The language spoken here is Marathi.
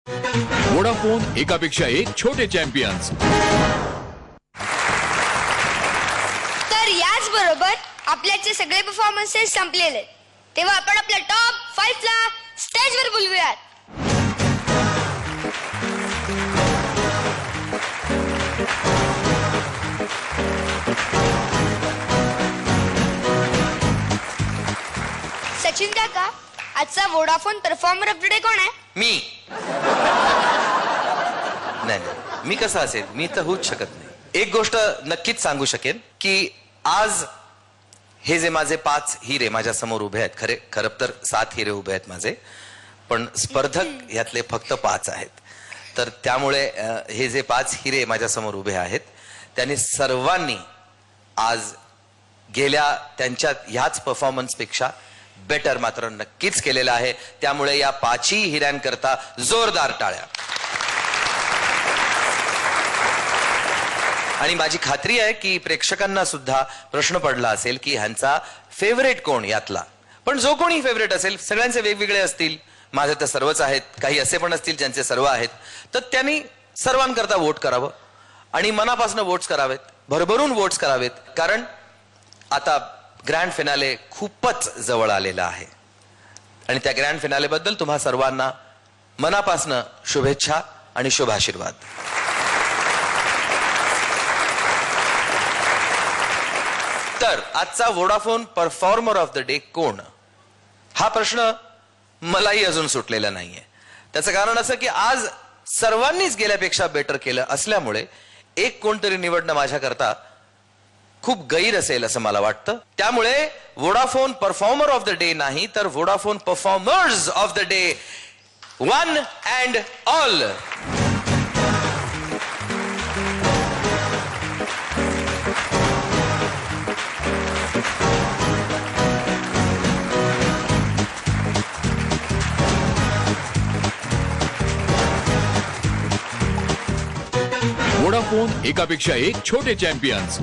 वोडाफोन एकापेक्षा एक छोटे चॅम्पियन्स. तर याच बरोबर आपल्याचे सगळे परफॉर्मन्सेस संपलेले, तेव्हा आपण आपल्या टॉप 5 ला स्टेजवर बोलवूयात. सचिन काका, आजचा Vodafone performer of the day कोण आहे? मी नाही, मी कसं असेल, मी तर होऊच शकत नाही. एक गोष्ट नक्कीच सांगू शकेन की आज हे जे माझे 5 हिरे माझ्या समोर उभे आहेत, खरं तर 7 हिरे उभे आहेत माझे, पण स्पर्धक यातले फक्त 5 आहेत. तर त्यामुळे हे जे 5 हिरे माझ्या समोर उभे आहेत त्यांनी सर्वांनी आज गेल्या त्यांच्या ह्याच परफॉर्मन्सपेक्षा बेटर मात्र नक्कीच केलेला आहे. त्यामुळे या 5ही हिऱ्यांकरता जोरदार टाळ्या. आणि माझी खात्री आहे की प्रेक्षकांना सुद्धा प्रश्न पडला असेल की ह्यांचा फेवरेट कोण यातला. पण जो कोणी फेवरेट असेल, सगळ्यांचे वेगवेगळे असतील, माझे तर सर्वच आहेत, काही असे पण असतील ज्यांचे सर्व आहेत, तर त्यांनी सर्वांकरता वोट करावं आणि मनापासून वोट्स करावेत, भरभरून वोट्स करावेत. कारण आता ग्रँड फिनाले खूपच जवळ आलेला आहे आणि त्या ग्रँड फिनाले बद्दल तुम्हा सर्वांना मनापासून शुभेच्छा आणि शुभाशीर्वाद. तर आजचा Vodafone performer of the day कोण, हा प्रश्न मलाही अजून सुटलेला नाहीये. त्याचं कारण असं की आज सर्वांनीच गेल्यापेक्षा बेटर केलं असल्यामुळे एक कोणतरी निवडणं माझ्याकरता खूप गैर असेल असं मला वाटतं. त्यामुळे Vodafone performer of the day नाही तर Vodafone performers of the day, one and all. Vodafone एकापेक्षा एक छोटे चॅम्पियन्स.